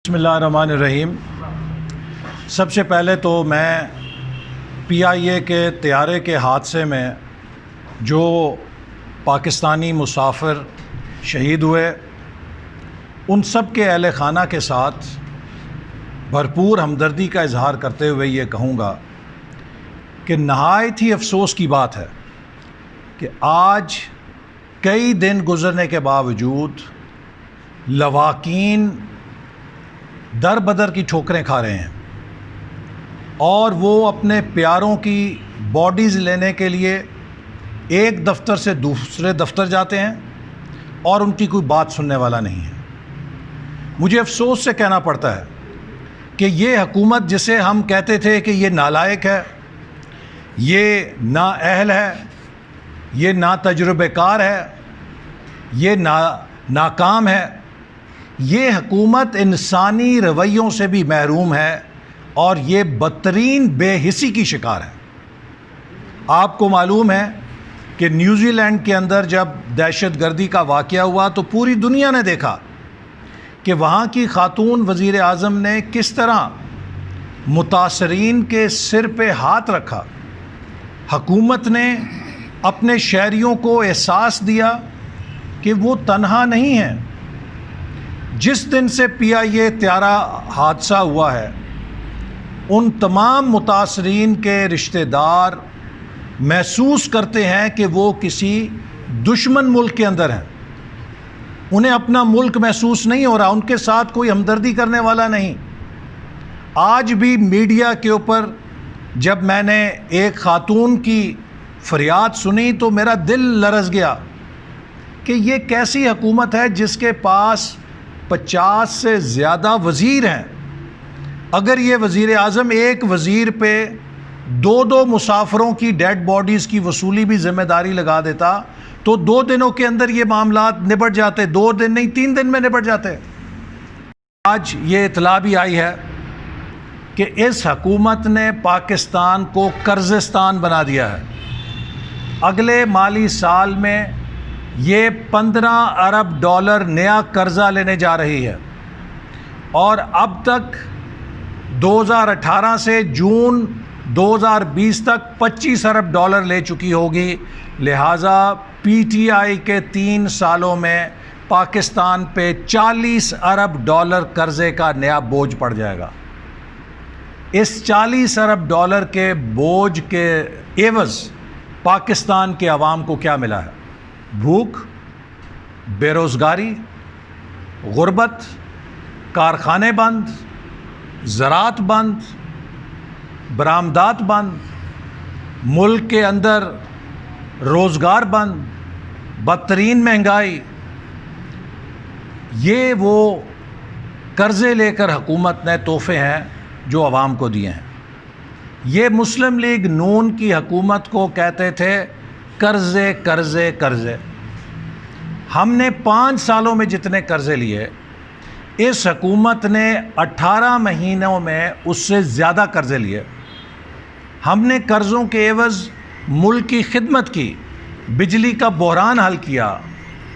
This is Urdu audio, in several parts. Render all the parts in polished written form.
بسم اللہ الرحمن الرحیم۔ سب سے پہلے تو میں PIA کے طیارے کے حادثے میں جو پاکستانی مسافر شہید ہوئے ان سب کے اہل خانہ کے ساتھ بھرپور ہمدردی کا اظہار کرتے ہوئے یہ کہوں گا کہ نہایت ہی افسوس کی بات ہے کہ آج کئی دن گزرنے کے باوجود لواحقین در بدر کی ٹھوکریں کھا رہے ہیں اور وہ اپنے پیاروں کی باڈیز لینے کے لیے ایک دفتر سے دوسرے دفتر جاتے ہیں اور ان کی کوئی بات سننے والا نہیں ہے۔ مجھے افسوس سے کہنا پڑتا ہے کہ یہ حکومت جسے ہم کہتے تھے کہ یہ نالائق ہے، یہ نااہل ہے، یہ ناتجربہ کار ہے، یہ ناکام ہے، یہ حکومت انسانی رویوں سے بھی محروم ہے اور یہ بدترین بے حسی کی شکار ہے۔ آپ کو معلوم ہے کہ نیوزی لینڈ کے اندر جب دہشت گردی کا واقعہ ہوا تو پوری دنیا نے دیکھا کہ وہاں کی خاتون وزیر اعظم نے کس طرح متاثرین کے سر پہ ہاتھ رکھا۔ حکومت نے اپنے شہریوں کو احساس دیا کہ وہ تنہا نہیں ہیں۔ جس دن سے PIA طیارہ حادثہ ہوا ہے ان تمام متاثرین کے رشتہ دار محسوس کرتے ہیں کہ وہ کسی دشمن ملک کے اندر ہیں، انہیں اپنا ملک محسوس نہیں ہو رہا، ان کے ساتھ کوئی ہمدردی کرنے والا نہیں۔ آج بھی میڈیا کے اوپر جب میں نے ایک خاتون کی فریاد سنی تو میرا دل لرز گیا کہ یہ کیسی حکومت ہے جس کے پاس 50 سے زیادہ وزیر ہیں۔ اگر یہ وزیر اعظم ایک وزیر پہ دو مسافروں کی ڈیڈ باڈیز کی وصولی بھی ذمہ داری لگا دیتا تو 2 دنوں کے اندر یہ معاملات نبٹ جاتے، 2 دن نہیں 3 دن میں نبٹ جاتے۔ آج یہ اطلاع بھی آئی ہے کہ اس حکومت نے پاکستان کو قرضستان بنا دیا ہے۔ اگلے مالی سال میں یہ 15 ارب ڈالر نیا قرضہ لینے جا رہی ہے اور اب تک 2018 سے جون 2020 تک 25 ارب ڈالر لے چکی ہوگی۔ لہٰذا PTI کے 3 سالوں میں پاکستان پہ 40 ارب ڈالر قرضے کا نیا بوجھ پڑ جائے گا۔ اس 40 ارب ڈالر کے بوجھ کے عوض پاکستان کے عوام کو کیا ملا ہے؟ بھوک، بے روزگاری، غربت، کارخانے بند، زراعت بند، برآمدات بند، ملک کے اندر روزگار بند، بدترین مہنگائی۔ یہ وہ قرضے لے کر حکومت نے تحفے ہیں جو عوام کو دیے ہیں۔ یہ مسلم لیگ نون کی حکومت کو کہتے تھے قرضے قرضے قرضے۔ ہم نے 5 سالوں میں جتنے قرضے لیے اس حکومت نے 18 مہینوں میں اس سے زیادہ قرضے لیے۔ ہم نے قرضوں کے عوض ملک کی خدمت کی، بجلی کا بحران حل کیا،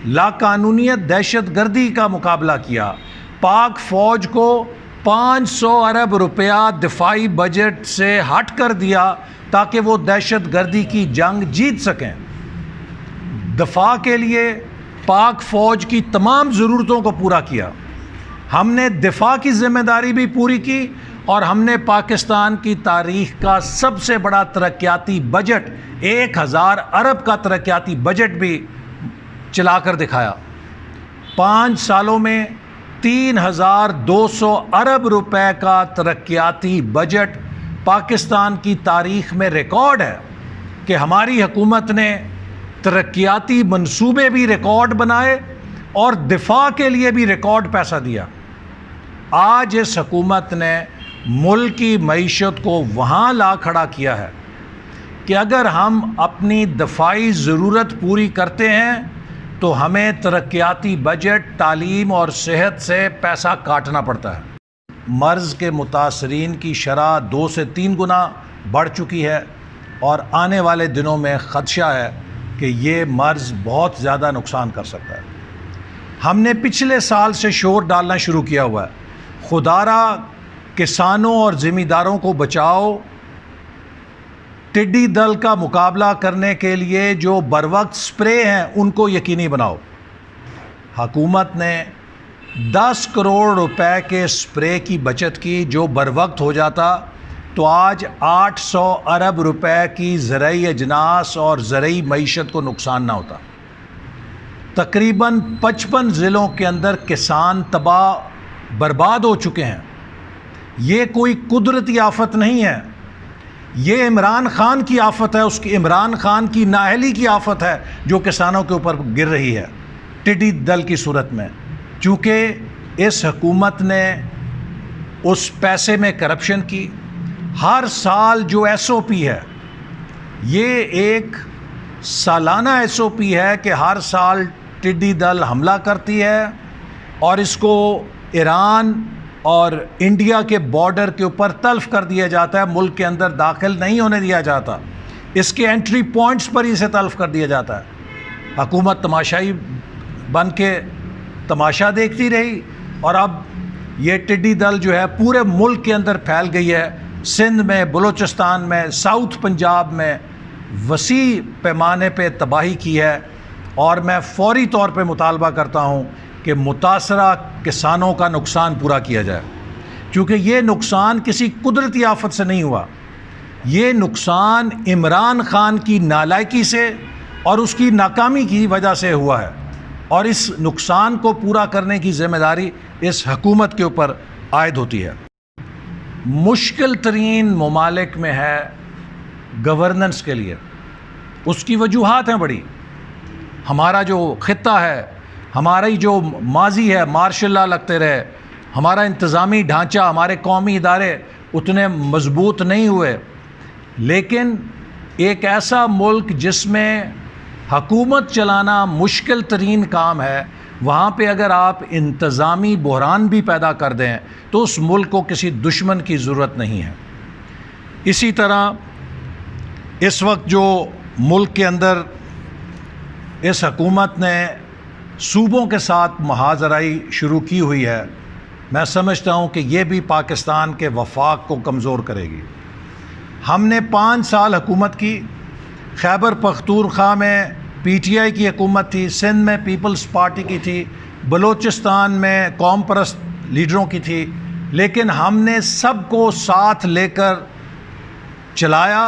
لاقانونیت دہشت گردی کا مقابلہ کیا، پاک فوج کو 500 ارب روپیہ دفاعی بجٹ سے ہٹ کر دیا تاکہ وہ دہشت گردی کی جنگ جیت سکیں۔ دفاع کے لیے پاک فوج کی تمام ضرورتوں کو پورا کیا۔ ہم نے دفاع کی ذمہ داری بھی پوری کی اور ہم نے پاکستان کی تاریخ کا سب سے بڑا ترقیاتی بجٹ 1000 ارب کا ترقیاتی بجٹ بھی چلا کر دکھایا۔ 5 سالوں میں 3200 ارب روپے کا ترقیاتی بجٹ پاکستان کی تاریخ میں ریکارڈ ہے کہ ہماری حکومت نے ترقیاتی منصوبے بھی ریکارڈ بنائے اور دفاع کے لیے بھی ریکارڈ پیسہ دیا۔ آج اس حکومت نے ملک کی معیشت کو وہاں لا کھڑا کیا ہے کہ اگر ہم اپنی دفاعی ضرورت پوری کرتے ہیں تو ہمیں ترقیاتی بجٹ، تعلیم اور صحت سے پیسہ کاٹنا پڑتا ہے۔ مرض کے متاثرین کی شرح 2 سے 3 گنا بڑھ چکی ہے اور آنے والے دنوں میں خدشہ ہے کہ یہ مرض بہت زیادہ نقصان کر سکتا ہے۔ ہم نے پچھلے سال سے شور ڈالنا شروع کیا ہوا ہے خدارا کسانوں اور زمینداروں کو بچاؤ، ٹڈی دل کا مقابلہ کرنے کے لیے جو بروقت سپرے ہیں ان کو یقینی بناؤ۔ حکومت نے 10 کروڑ روپے کے سپرے کی بچت کی، جو بروقت ہو جاتا تو آج 800 ارب روپے کی زرعی اجناس اور زرعی معیشت کو نقصان نہ ہوتا۔ تقریباً 55 ضلعوں کے اندر کسان تباہ برباد ہو چکے ہیں۔ یہ کوئی قدرتی آفت نہیں ہے، یہ عمران خان کی آفت ہے، اس کی عمران خان کی نااہلی کی آفت ہے جو کسانوں کے اوپر گر رہی ہے ٹڈی دل کی صورت میں، چونکہ اس حکومت نے اس پیسے میں کرپشن کی۔ ہر سال جو ایس او پی ہے، یہ ایک سالانہ ایس او پی ہے کہ ہر سال ٹڈی دل حملہ کرتی ہے اور اس کو ایران اور انڈیا کے بارڈر کے اوپر تلف کر دیا جاتا ہے، ملک کے اندر داخل نہیں ہونے دیا جاتا، اس کے انٹری پوائنٹس پر ہی اسے تلف کر دیا جاتا ہے۔ حکومت تماشائی بن کے تماشا دیکھتی رہی اور اب یہ ٹڈی دل جو ہے پورے ملک کے اندر پھیل گئی ہے، سندھ میں، بلوچستان میں، ساؤتھ پنجاب میں وسیع پیمانے پہ تباہی کی ہے، اور میں فوری طور پہ مطالبہ کرتا ہوں کہ متاثرہ کسانوں کا نقصان پورا کیا جائے، کیونکہ یہ نقصان کسی قدرتی آفت سے نہیں ہوا، یہ نقصان عمران خان کی نالائکی سے اور اس کی ناکامی کی وجہ سے ہوا ہے، اور اس نقصان کو پورا کرنے کی ذمہ داری اس حکومت کے اوپر عائد ہوتی ہے۔ مشکل ترین ممالک میں ہے گورننس کے لیے، اس کی وجوہات ہیں بڑی۔ ہمارا جو خطہ ہے، ہماری جو ماضی ہے، مارشل لا لگتے رہے، ہمارا انتظامی ڈھانچہ، ہمارے قومی ادارے اتنے مضبوط نہیں ہوئے، لیکن ایک ایسا ملک جس میں حکومت چلانا مشکل ترین کام ہے، وہاں پہ اگر آپ انتظامی بحران بھی پیدا کر دیں تو اس ملک کو کسی دشمن کی ضرورت نہیں ہے۔ اسی طرح اس وقت جو ملک کے اندر اس حکومت نے صوبوں کے ساتھ محاذرائی شروع کی ہوئی ہے، میں سمجھتا ہوں کہ یہ بھی پاکستان کے وفاق کو کمزور کرے گی۔ ہم نے 5 سال حکومت کی، خیبر پختونخوا میں پی ٹی آئی کی حکومت تھی، سندھ میں پیپلز پارٹی کی تھی، بلوچستان میں قوم پرست لیڈروں کی تھی، لیکن ہم نے سب کو ساتھ لے کر چلایا۔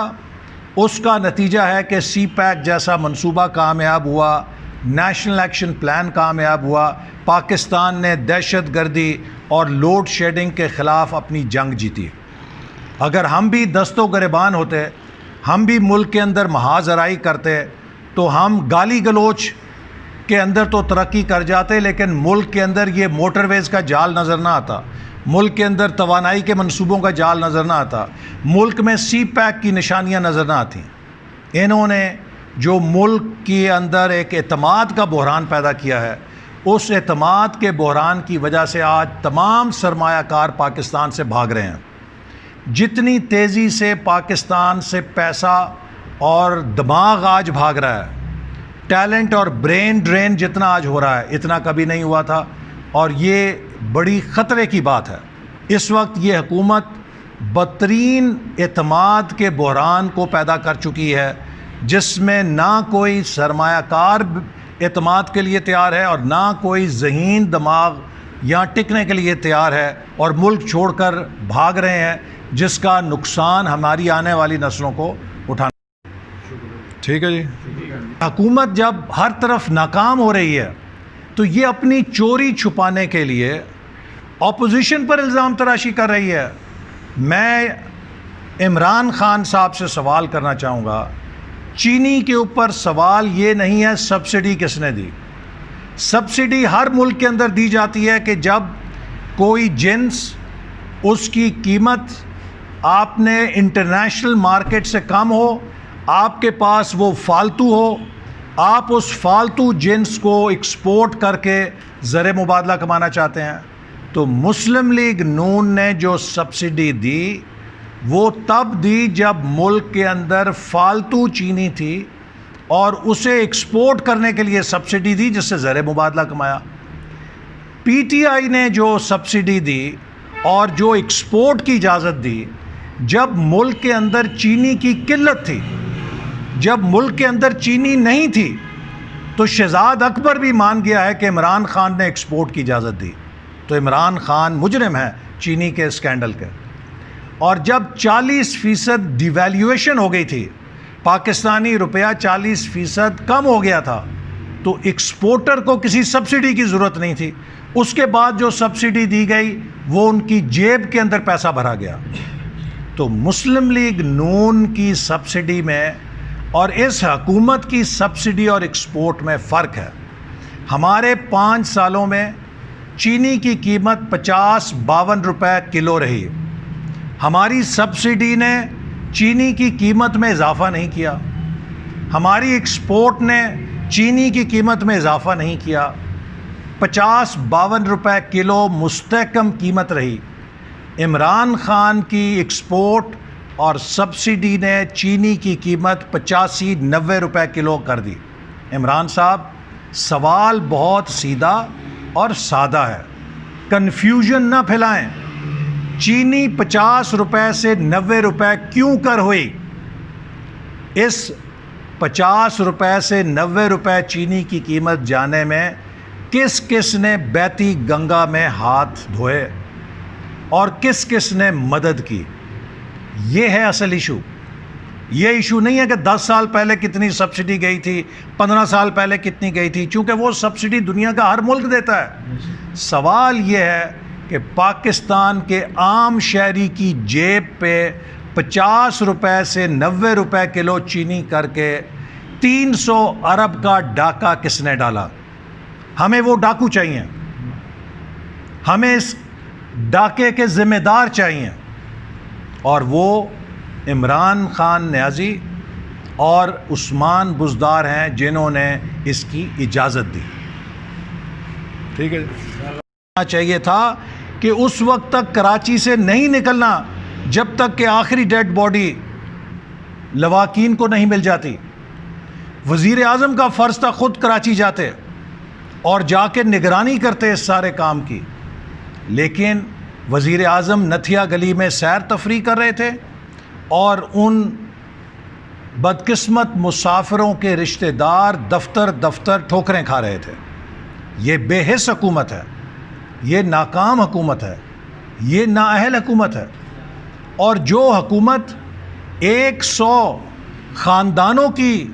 اس کا نتیجہ ہے کہ سی پیک جیسا منصوبہ کامیاب ہوا، نیشنل ایکشن پلان کامیاب ہوا، پاکستان نے دہشت گردی اور لوڈ شیڈنگ کے خلاف اپنی جنگ جیتی۔ اگر ہم بھی دست و گریبان ہوتے، ہم بھی ملک کے اندر محاذ آرائی کرتے تو ہم گالی گلوچ کے اندر تو ترقی کر جاتے، لیکن ملک کے اندر یہ موٹر ویز کا جال نظر نہ آتا، ملک کے اندر توانائی کے منصوبوں کا جال نظر نہ آتا، ملک میں سی پیک کی نشانیاں نظر نہ آتیں۔ انہوں نے جو ملک کے اندر ایک اعتماد کا بحران پیدا کیا ہے، اس اعتماد کے بحران کی وجہ سے آج تمام سرمایہ کار پاکستان سے بھاگ رہے ہیں۔ جتنی تیزی سے پاکستان سے پیسہ اور دماغ آج بھاگ رہا ہے، ٹیلنٹ اور برین ڈرین جتنا آج ہو رہا ہے، اتنا کبھی نہیں ہوا تھا، اور یہ بڑی خطرے کی بات ہے۔ اس وقت یہ حکومت بدترین اعتماد کے بحران کو پیدا کر چکی ہے، جس میں نہ کوئی سرمایہ کار اعتماد کے لیے تیار ہے اور نہ کوئی ذہین دماغ یہاں ٹکنے کے لیے تیار ہے، اور ملک چھوڑ کر بھاگ رہے ہیں، جس کا نقصان ہماری آنے والی نسلوں کو اٹھانا۔ ٹھیک ہے جی۔ حکومت جب ہر طرف ناکام ہو رہی ہے تو یہ اپنی چوری چھپانے کے لیے اپوزیشن پر الزام تراشی کر رہی ہے۔ میں عمران خان صاحب سے سوال کرنا چاہوں گا، چینی کے اوپر سوال یہ نہیں ہے سبسڈی کس نے دی۔ سبسڈی ہر ملک کے اندر دی جاتی ہے کہ جب کوئی جنس، اس کی قیمت آپ نے انٹرنیشنل مارکیٹ سے کم ہو، آپ کے پاس وہ فالتو ہو، آپ اس فالتو جنس کو ایکسپورٹ کر کے زر مبادلہ کمانا چاہتے ہیں۔ تو مسلم لیگ نون نے جو سبسڈی دی وہ تب دی جب ملک کے اندر فالتو چینی تھی، اور اسے ایکسپورٹ کرنے کے لیے سبسڈی دی، جس سے زر مبادلہ کمایا۔ پی ٹی آئی نے جو سبسڈی دی اور جو ایکسپورٹ کی اجازت دی، جب ملک کے اندر چینی کی قلت تھی، جب ملک کے اندر چینی نہیں تھی، تو شہزاد اکبر بھی مان گیا ہے کہ عمران خان نے ایکسپورٹ کی اجازت دی، تو عمران خان مجرم ہے چینی کے اسکینڈل کے۔ اور جب 40% ڈیویلیویشن ہو گئی تھی، پاکستانی روپیہ 40% کم ہو گیا تھا، تو ایکسپورٹر کو کسی سبسڈی کی ضرورت نہیں تھی، اس کے بعد جو سبسڈی دی گئی وہ ان کی جیب کے اندر پیسہ بھرا گیا۔ تو مسلم لیگ نون کی سبسڈی میں اور اس حکومت کی سبسڈی اور ایکسپورٹ میں فرق ہے۔ ہمارے 5 سالوں میں چینی کی قیمت 50-52 روپے کلو رہی، ہماری سبسڈی نے چینی کی قیمت میں اضافہ نہیں کیا، ہماری ایکسپورٹ نے چینی کی قیمت میں اضافہ نہیں کیا، 50-52 روپے کلو مستحکم قیمت رہی۔ عمران خان کی ایکسپورٹ اور سبسڈی نے چینی کی قیمت 85-90 روپے کلو کر دی۔ عمران صاحب، سوال بہت سیدھا اور سادہ ہے، کنفیوژن نہ پھیلائیں۔ چینی 50 روپے سے 90 روپے کیوں کر ہوئی؟ اس 50 روپے سے 90 روپے چینی کی قیمت جانے میں کس کس نے بیتی گنگا میں ہاتھ دھوئے اور کس کس نے مدد کی؟ یہ ہے اصل ایشو۔ یہ ایشو نہیں ہے کہ 10 سال پہلے کتنی سبسڈی گئی تھی، 15 سال پہلے کتنی گئی تھی، چونکہ وہ سبسڈی دنیا کا ہر ملک دیتا ہے۔ سوال یہ ہے کہ پاکستان کے عام شہری کی جیب پہ 50 روپے سے 90 روپے کلو چینی کر کے 300 ارب کا ڈاکہ کس نے ڈالا؟ ہمیں وہ ڈاکو چاہیے، ہمیں اس ڈاکے کے ذمہ دار چاہیے، اور وہ عمران خان نیازی اور عثمان بزدار ہیں جنہوں نے اس کی اجازت دی۔ ٹھیک ہے، چاہیے تھا کہ اس وقت تک کراچی سے نہیں نکلنا جب تک کہ آخری ڈیڈ باڈی لواحقین کو نہیں مل جاتی۔ وزیر اعظم کا فرض تھا خود کراچی جاتے اور جا کے نگرانی کرتے اس سارے کام کی، لیکن وزیر اعظم نتھیا گلی میں سیر تفریح کر رہے تھے اور ان بدقسمت مسافروں کے رشتہ دار دفتر دفتر ٹھوکریں کھا رہے تھے۔ یہ بے حس حکومت ہے، یہ ناکام حکومت ہے، یہ نااہل حکومت ہے، اور جو حکومت 100 خاندانوں کی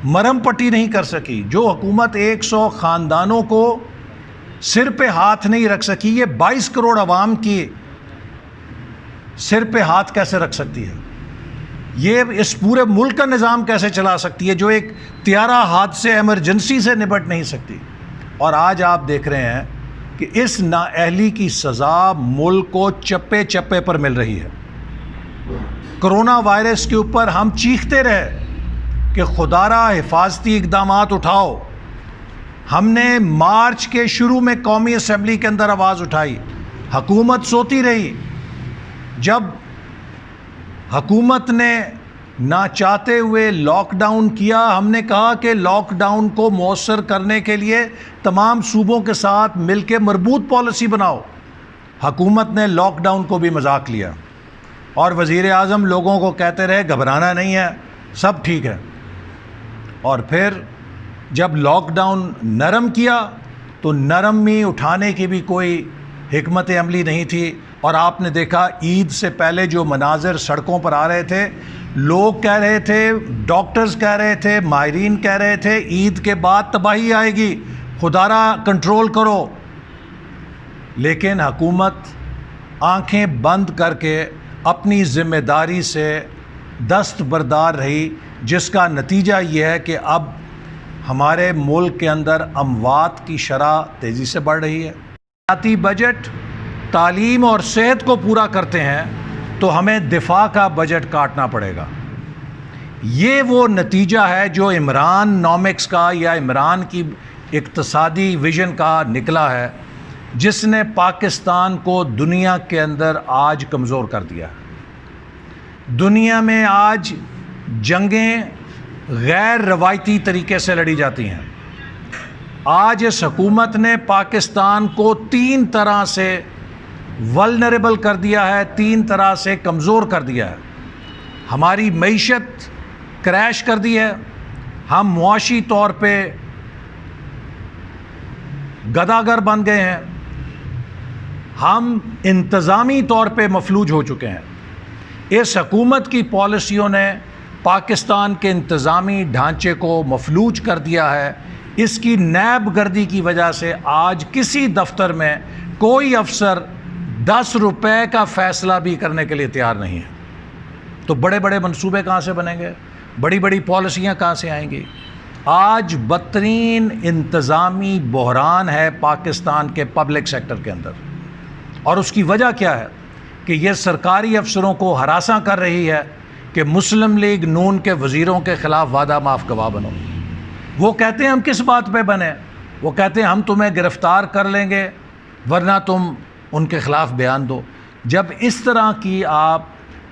مرہم پٹی نہیں کر سکی، جو حکومت 100 خاندانوں کو سر پہ ہاتھ نہیں رکھ سکی، یہ 22 کروڑ عوام کی سر پہ ہاتھ کیسے رکھ سکتی ہے؟ یہ اس پورے ملک کا نظام کیسے چلا سکتی ہے جو ایک طیارہ حادثے ایمرجنسی سے نپٹ نہیں سکتی؟ اور آج آپ دیکھ رہے ہیں کہ اس نااہلی کی سزا ملک کو چپے چپے پر مل رہی ہے۔ کرونا وائرس کے اوپر ہم چیختے رہے کہ خدارا حفاظتی اقدامات اٹھاؤ، ہم نے مارچ کے شروع میں قومی اسمبلی کے اندر آواز اٹھائی، حکومت سوتی رہی۔ جب حکومت نے نہ چاہتے ہوئے لاک ڈاؤن کیا، ہم نے کہا کہ لاک ڈاؤن کو مؤثر کرنے کے لیے تمام صوبوں کے ساتھ مل کے مربوط پالیسی بناؤ۔ حکومت نے لاک ڈاؤن کو بھی مذاق لیا اور وزیر اعظم لوگوں کو کہتے رہے گھبرانا نہیں ہے، سب ٹھیک ہے۔ اور پھر جب لاک ڈاؤن نرم کیا تو نرمی اٹھانے کی بھی کوئی حکمت عملی نہیں تھی، اور آپ نے دیکھا عید سے پہلے جو مناظر سڑکوں پر آ رہے تھے، لوگ کہہ رہے تھے، ڈاکٹرز کہہ رہے تھے، ماہرین کہہ رہے تھے عید کے بعد تباہی آئے گی، خدارا کنٹرول کرو۔ لیکن حکومت آنکھیں بند کر کے اپنی ذمہ داری سے دستبردار رہی، جس کا نتیجہ یہ ہے کہ اب ہمارے ملک کے اندر اموات کی شرح تیزی سے بڑھ رہی ہے۔ ذاتی بجٹ تعلیم اور صحت کو پورا کرتے ہیں تو ہمیں دفاع کا بجٹ کاٹنا پڑے گا۔ یہ وہ نتیجہ ہے جو عمران نامکس کا یا عمران کی اقتصادی ویژن کا نکلا ہے، جس نے پاکستان کو دنیا کے اندر آج کمزور کر دیا ہے۔ دنیا میں آج جنگیں غیر روایتی طریقے سے لڑی جاتی ہیں۔ آج اس حکومت نے پاکستان کو 3 طرح سے ولنریبل کر دیا ہے، 3 طرح سے کمزور کر دیا ہے۔ ہماری معیشت کریش کر دی ہے، ہم معاشی طور پہ گداگر بن گئے ہیں، ہم انتظامی طور پہ مفلوج ہو چکے ہیں۔ اس حکومت کی پالیسیوں نے پاکستان کے انتظامی ڈھانچے کو مفلوج کر دیا ہے۔ اس کی نیب گردی کی وجہ سے آج کسی دفتر میں کوئی افسر 10 روپے کا فیصلہ بھی کرنے کے لیے تیار نہیں ہے۔ تو بڑے بڑے منصوبے کہاں سے بنیں گے؟ بڑی بڑی پالیسیاں کہاں سے آئیں گی؟ آج بدترین انتظامی بحران ہے پاکستان کے پبلک سیکٹر کے اندر، اور اس کی وجہ کیا ہے کہ یہ سرکاری افسروں کو ہراساں کر رہی ہے کہ مسلم لیگ نون کے وزیروں کے خلاف وعدہ معاف گواہ بنو۔ وہ کہتے ہیں ہم کس بات پہ بنیں؟ وہ کہتے ہیں ہم تمہیں گرفتار کر لیں گے ورنہ تم ان کے خلاف بیان دو۔ جب اس طرح کی آپ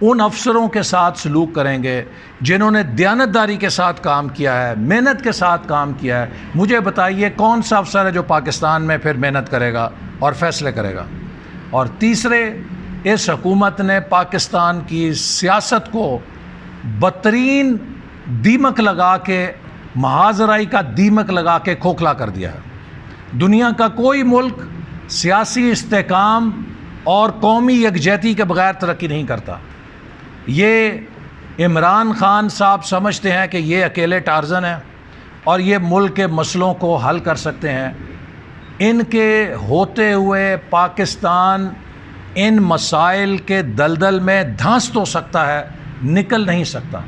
ان افسروں کے ساتھ سلوک کریں گے جنہوں نے دیانتداری کے ساتھ کام کیا ہے، محنت کے ساتھ کام کیا ہے، مجھے بتائیے کون سا افسر ہے جو پاکستان میں پھر محنت کرے گا اور فیصلے کرے گا؟ اور تیسرے، اس حکومت نے پاکستان کی سیاست کو بدترین دیمک لگا کے، محاذرائی کا دیمک لگا کے کھوکھلا کر دیا ہے۔ دنیا کا کوئی ملک سیاسی استحکام اور قومی یکجہتی کے بغیر ترقی نہیں کرتا۔ یہ عمران خان صاحب سمجھتے ہیں کہ یہ اکیلے ٹارزن ہیں اور یہ ملک کے مسئلوں کو حل کر سکتے ہیں۔ ان کے ہوتے ہوئے پاکستان ان مسائل کے دلدل میں دھانس تو سکتا ہے، نکل نہیں سکتا۔